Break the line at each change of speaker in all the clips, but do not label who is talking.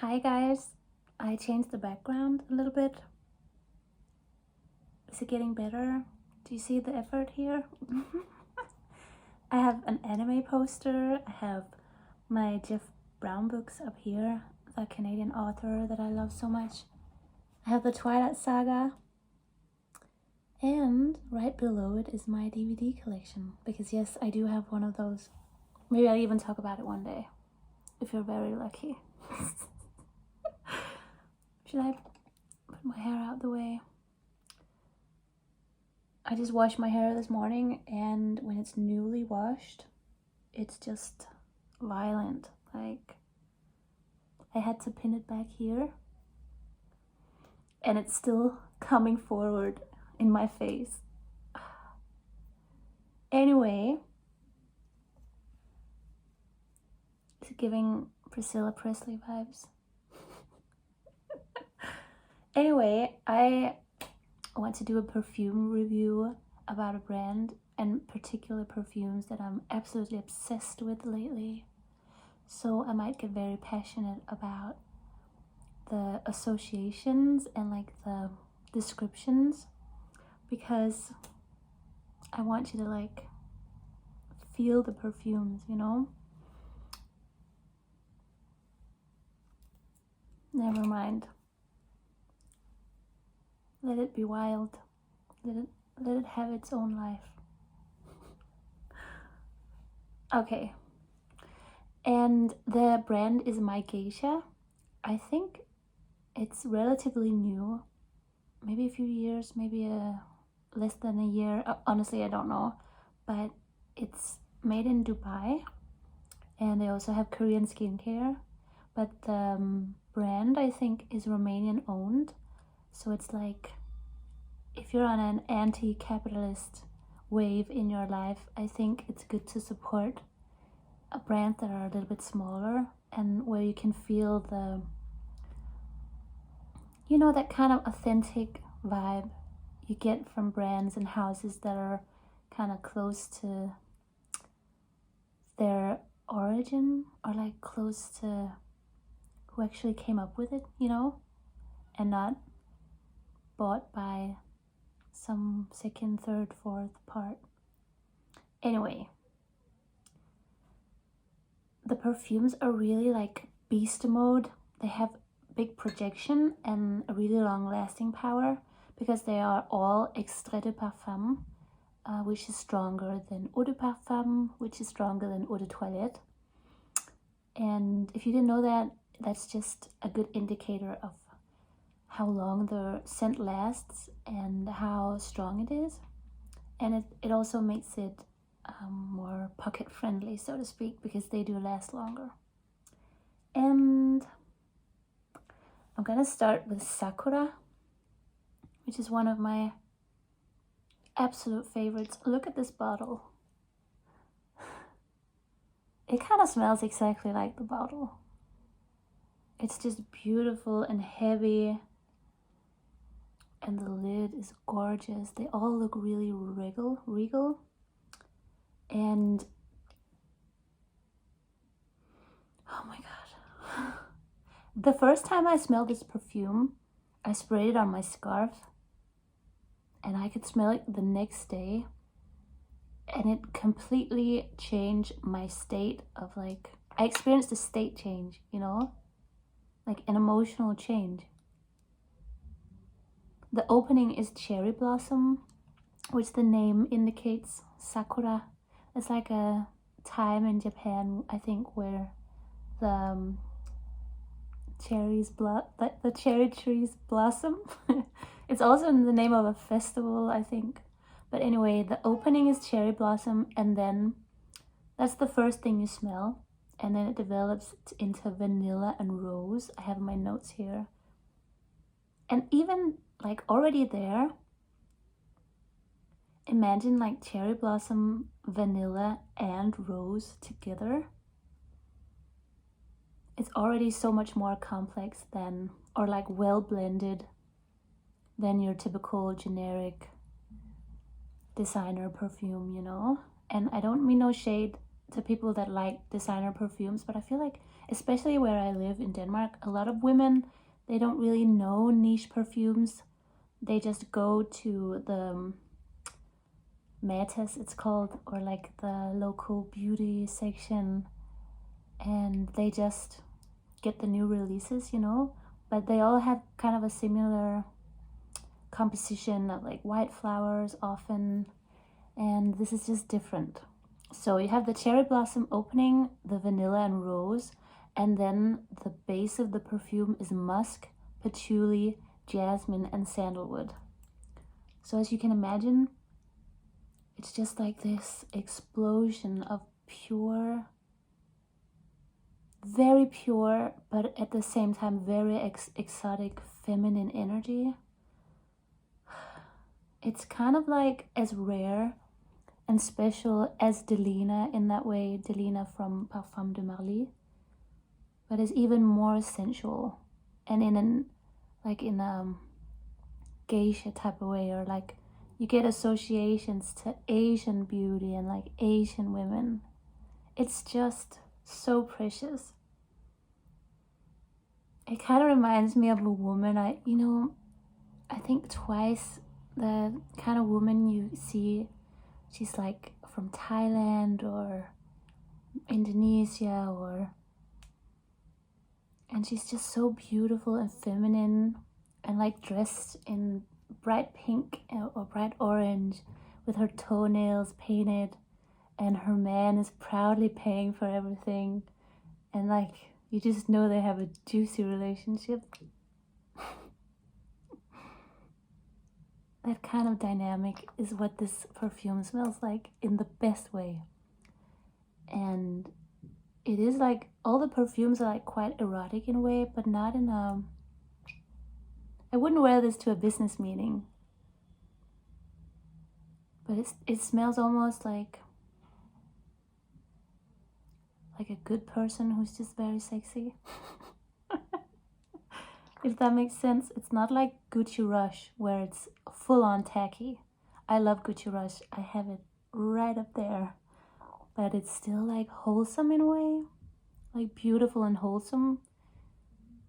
Hi guys, I changed the background a little bit. Is it getting better? Do you see the effort here? I have an anime poster. I have my Jeff Brown books up here, the Canadian author that I love so much. I have the Twilight Saga. And right below it is my DVD collection, because yes, I do have one of those. Maybe I'll even talk about it one day, if you're very lucky. Should I put my hair out the way? I just washed my hair this morning, and when it's newly washed, it's just violent. Like, I had to pin it back here, and it's still coming forward in my face. Anyway, it's giving Priscilla Presley vibes. Anyway, I want to do a perfume review about a brand, and particular perfumes that I'm absolutely obsessed with lately. So I might get very passionate about the associations and like the descriptions, because I want you to like feel the perfumes, you know? Never mind. Let it be wild. Let it have its own life. Okay. And the brand is my Geisha. I think it's relatively new. Maybe a few years, maybe less than a year. Honestly, I don't know. But it's made in Dubai. And they also have Korean skincare. But the brand, I think, is Romanian owned. So it's like, if you're on an anti-capitalist wave in your life, I think it's good to support a brand that are a little bit smaller and where you can feel the, you know, that kind of authentic vibe you get from brands and houses that are kind of close to their origin, or like close to who actually came up with it, you know, and not bought by some second, third, fourth part. Anyway, the perfumes are really like beast mode. They have big projection and a really long lasting power, because they are all extrait de parfum, which is stronger than eau de parfum, which is stronger than eau de toilette. And if you didn't know that, that's just a good indicator of how long the scent lasts and how strong it is. And it also makes it more pocket friendly, so to speak, because they do last longer. And I'm gonna start with Sakura, which is one of my absolute favorites. Look at this bottle. It kind of smells exactly like the bottle. It's just beautiful and heavy, and the lid is gorgeous. They all look really regal. And oh my god. The first time I smelled this perfume, I sprayed it on my scarf, and I could smell it the next day, and it completely changed my state of like, I experienced a state change, you know, like an emotional change. The opening is cherry blossom, which the name indicates, Sakura. It's like a time in Japan, I think, where the the cherry trees blossom. It's also in the name of a festival, I think. But anyway, the opening is cherry blossom, and then that's the first thing you smell, and then it develops into vanilla and rose. I have my notes here. And even like already there, imagine like cherry blossom, vanilla, and rose together. It's already so much more complex than, or like well blended than your typical generic designer perfume, you know? And I don't mean no shade to people that like designer perfumes, but I feel like, especially where I live in Denmark, a lot of women, they don't really know niche perfumes. They just go to the Matas, it's called, or like the local beauty section, and they just get the new releases, you know, but they all have kind of a similar composition of like white flowers often, and this is just different. So you have the cherry blossom opening, the vanilla and rose, and then the base of the perfume is musk, patchouli, jasmine, and sandalwood. So as you can imagine, it's just like this explosion of pure, very pure, but at the same time very exotic feminine energy. It's kind of like as rare and special as Delina in that way, Delina from Parfum de Marly, but it's even more sensual and in a geisha type of way, or like you get associations to Asian beauty and like Asian women. It's just so precious. It kind of reminds me of a woman I think twice the kind of woman you see. She's like from Thailand or Indonesia, and she's just so beautiful and feminine and like dressed in bright pink or bright orange with her toenails painted, and her man is proudly paying for everything, and like you just know they have a juicy relationship. That kind of dynamic is what this perfume smells like in the best way. And it is like, all the perfumes are like quite erotic in a way, but not in a... I wouldn't wear this to a business meeting. But it smells almost like a good person who's just very sexy. If that makes sense. It's not like Gucci Rush where it's full on tacky. I love Gucci Rush. I have it right up there. But it's still like wholesome in a way. Like beautiful and wholesome.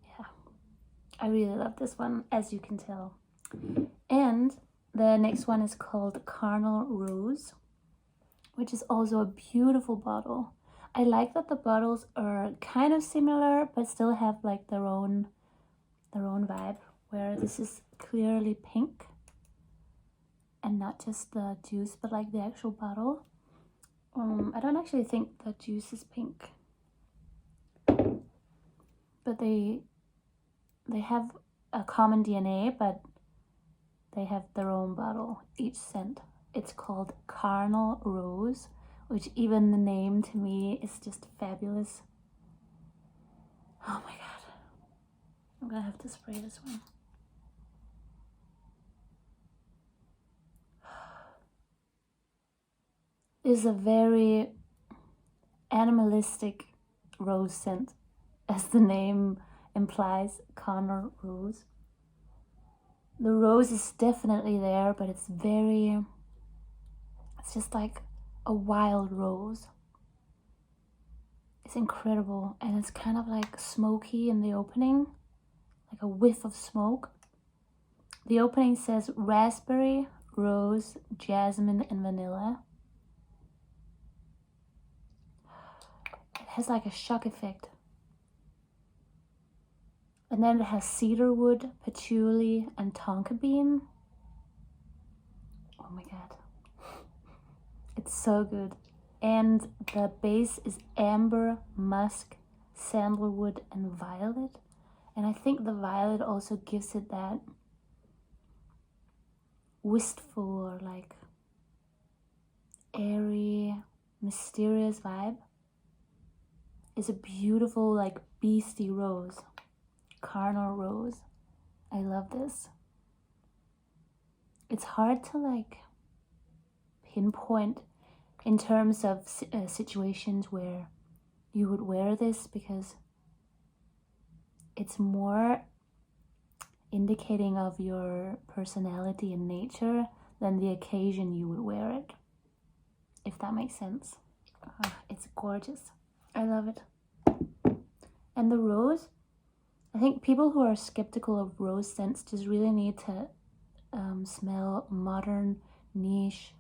Yeah. I really love this one, as you can tell. And the next one is called Carnal Rose, which is also a beautiful bottle. I like that the bottles are kind of similar, but still have like their own vibe, where this is clearly pink and not just the juice, but like the actual bottle. I don't actually think the juice is pink, but they have a common DNA, but they have their own bottle, each scent. It's called Carnal Rose, which even the name to me is just fabulous. Oh my god. I'm gonna have to spray this one. This is a very animalistic rose scent, as the name implies, Carnal Rose. The rose is definitely there, but it's just like a wild rose. It's incredible, and it's kind of like smoky in the opening, like a whiff of smoke. The opening says raspberry, rose, jasmine, and vanilla. It has like a shock effect. And then it has cedarwood, patchouli, and tonka bean. Oh my god. It's so good. And the base is amber, musk, sandalwood, and violet. And I think the violet also gives it that wistful or like airy, mysterious vibe. It's a beautiful like beastie rose. Carnal Rose. I love this. It's hard to like pinpoint in terms of situations where you would wear this, because it's more indicating of your personality and nature than the occasion you would wear it, if that makes sense. It's it's gorgeous. I love it. And the rose, I think people who are skeptical of rose scents just really need to smell modern, niche,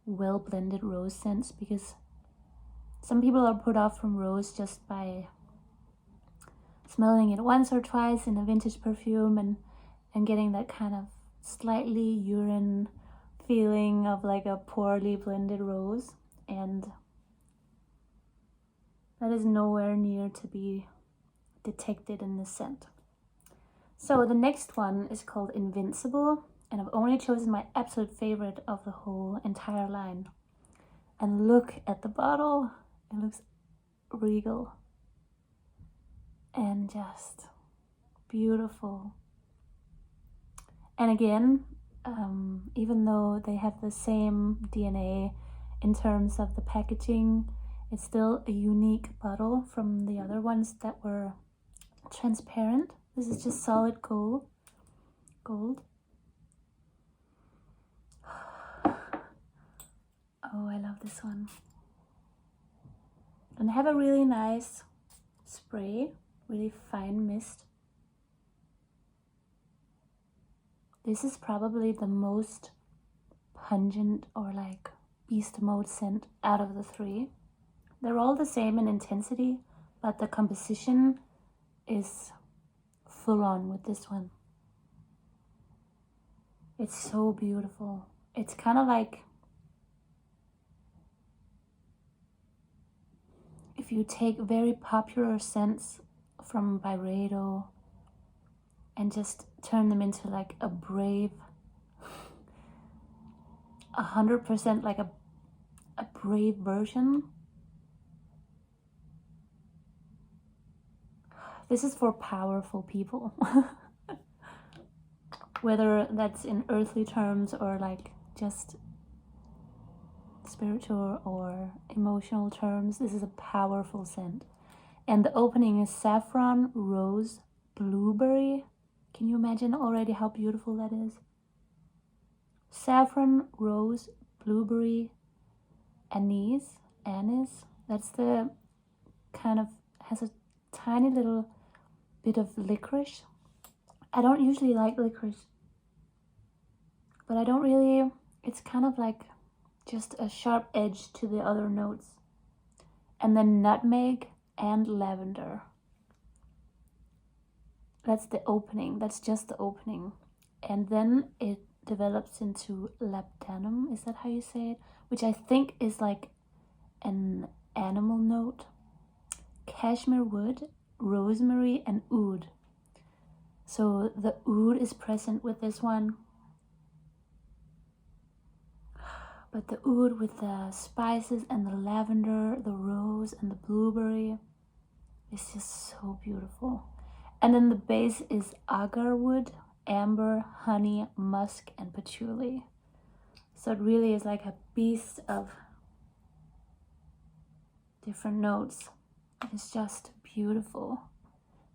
well-blended rose scents, because some people are put off from rose just by smelling it once or twice in a vintage perfume and getting that kind of slightly urine feeling of like a poorly blended rose, and that is nowhere near to be detected in this scent. So the next one is called Invincible, and I've only chosen my absolute favorite of the whole entire line. And look at the bottle, it looks regal and just beautiful. And again, even though they have the same DNA in terms of the packaging, it's still a unique bottle from the other ones that were transparent. This is just solid gold. Oh, I love this one. And they have a really nice spray, really fine mist. This is probably the most pungent or like beast mode scent out of the three. They're all the same in intensity, but the composition is full on with this one. It's so beautiful. It's kind of like if you take very popular scents from Byredo and just turn them into like a brave, 100% like a brave version. This is for powerful people. Whether that's in earthly terms or like just spiritual or emotional terms, this is a powerful scent. And the opening is saffron, rose, blueberry. Can you imagine already how beautiful that is? Saffron, rose, blueberry, anise. That's the kind of, has a tiny little bit of licorice. I don't usually like licorice, but I don't really, it's kind of like just a sharp edge to the other notes. And then nutmeg and lavender. That's the opening, that's just the opening. And then it develops into labdanum, is that how you say it? Which I think is like an animal note. Cashmere wood, rosemary, and oud. So the oud is present with this one. But the oud with the spices and the lavender, the rose and the blueberry is just so beautiful. And then the base is agar wood, amber, honey, musk, and patchouli. So it really is like a beast of different notes. It's just beautiful.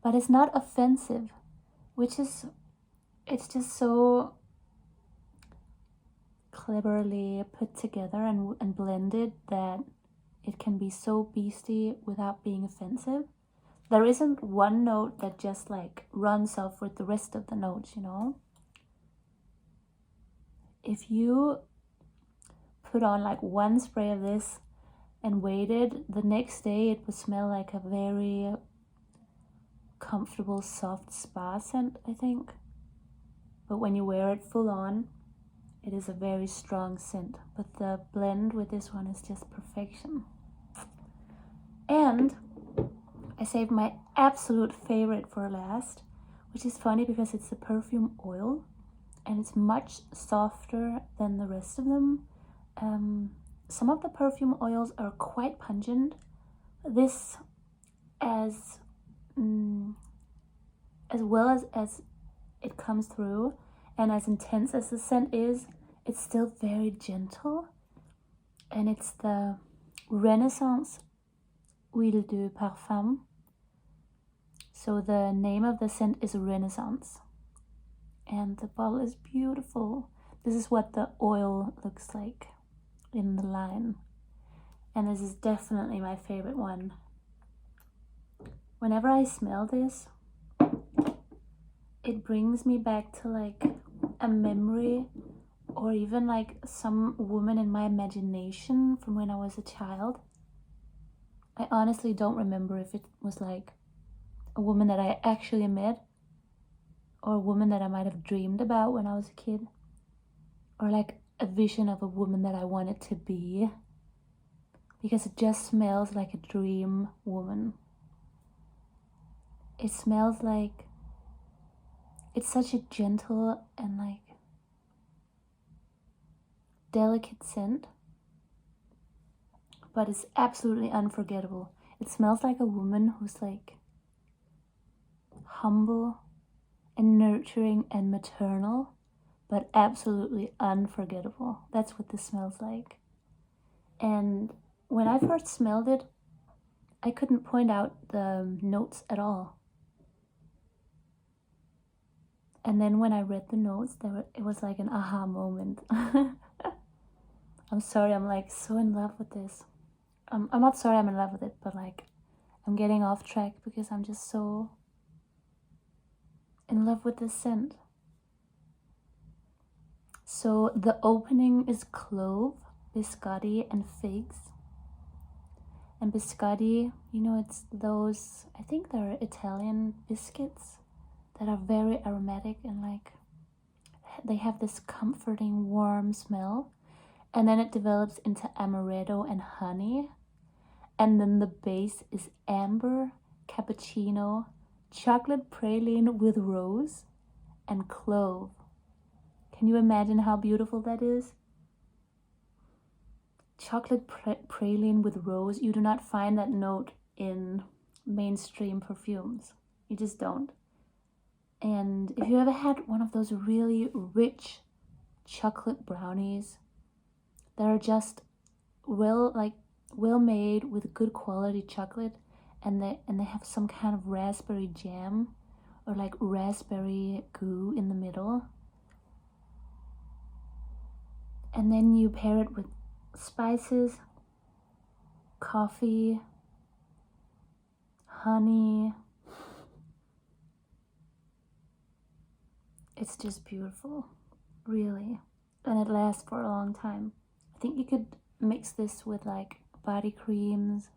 But it's not offensive, which is, it's just so cleverly put together and blended that it can be so beastie without being offensive. There isn't one note that just like runs off with the rest of the notes, you know? If you put on like one spray of this and waited, the next day it would smell like a very comfortable, soft spa scent, I think. But when you wear it full on, it is a very strong scent. But the blend with this one is just perfection. And I saved my absolute favorite for last, which is funny because it's the perfume oil and it's much softer than the rest of them. Some of the perfume oils are quite pungent. This, as well as it comes through and as intense as the scent is, it's still very gentle. And it's the Renaissance huile de parfum. So the name of the scent is Renaissance. And the bottle is beautiful. This is what the oil looks like in the line. and this is definitely my favorite one. Whenever I smell this, it brings me back to like a memory, or even like some woman in my imagination from when I was a child. I honestly don't remember if it was like a woman that I actually met, or a woman that I might have dreamed about when I was a kid, or like a vision of a woman that I wanted to be, because it just smells like a dream woman. It smells like, it's such a gentle and like delicate scent, but it's absolutely unforgettable. It smells like a woman who's like humble and nurturing and maternal, but absolutely unforgettable. That's what this smells like. And when I first smelled it, I couldn't point out the notes at all. And then when I read the notes, it was like an aha moment. I'm sorry, I'm like so in love with this. I'm not sorry I'm in love with it, but like I'm getting off track because I'm just so in love with this scent. So the opening is clove, biscotti, and figs. And biscotti, you know, it's those, I think they're Italian biscuits that are very aromatic and like they have this comforting warm smell. And then it develops into amaretto and honey. And then the base is amber, cappuccino, chocolate praline with rose, and clove. Can you imagine how beautiful that is? Chocolate praline with rose. You do not find that note in mainstream perfumes. You just don't. And if you ever had one of those really rich chocolate brownies that are just well made with good quality chocolate, and they have some kind of raspberry jam or like raspberry goo in the middle, and then you pair it with spices, coffee, honey. It's just beautiful, really, and it lasts for a long time. I think you could mix this with like body creams,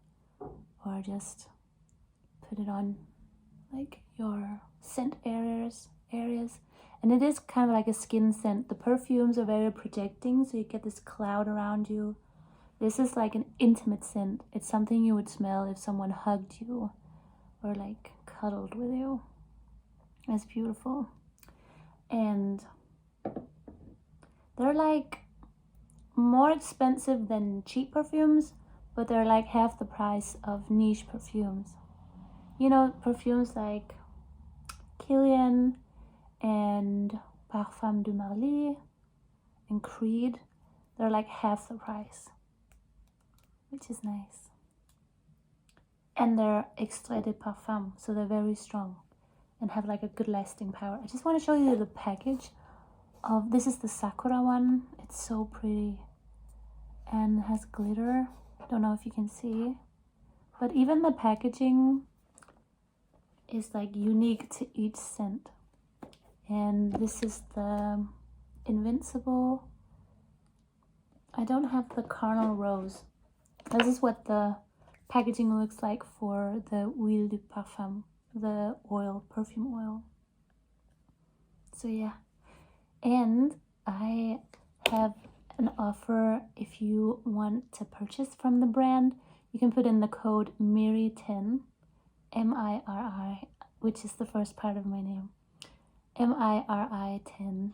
or just put it on like your scent areas. And it is kind of like a skin scent. The perfumes are very projecting, so you get this cloud around you. This is like an intimate scent. It's something you would smell if someone hugged you or like cuddled with you. It's beautiful. And they're like more expensive than cheap perfumes, but they're like half the price of niche perfumes. You know, perfumes like Kilian and Parfum de Marly and Creed, they're like half the price, which is nice. And they're extrait de parfum, so they're very strong and have like a good lasting power. I just want to show you the package of, this is the Sakura one. It's so pretty and has glitter. Don't know if you can see, but even the packaging is like unique to each scent. And this is the Invincible. I don't have the Carnal Rose. This is what the packaging looks like for the huile de parfum, the oil, perfume oil. So yeah, and I have an offer. If you want to purchase from the brand, you can put in the code MIRI10, MIRI, which is the first part of my name, MIRI10,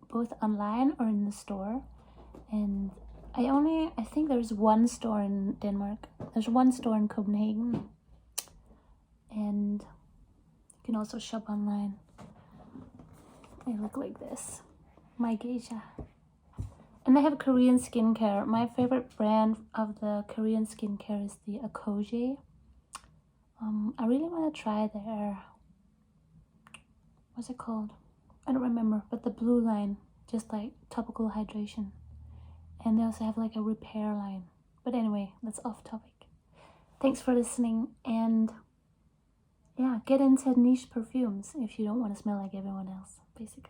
both online or in the store. And I think there's one store in Denmark. There's one store in Copenhagen. And you can also shop online. They look like this. My Geisha. And they have Korean skincare. My favorite brand of the Korean skincare is the Akoje. I really want to try their, what's it called? I don't remember, but the blue line, just like topical hydration. And they also have like a repair line, But anyway, that's off topic. Thanks for listening, and yeah, get into niche perfumes if you don't want to smell like everyone else, basically.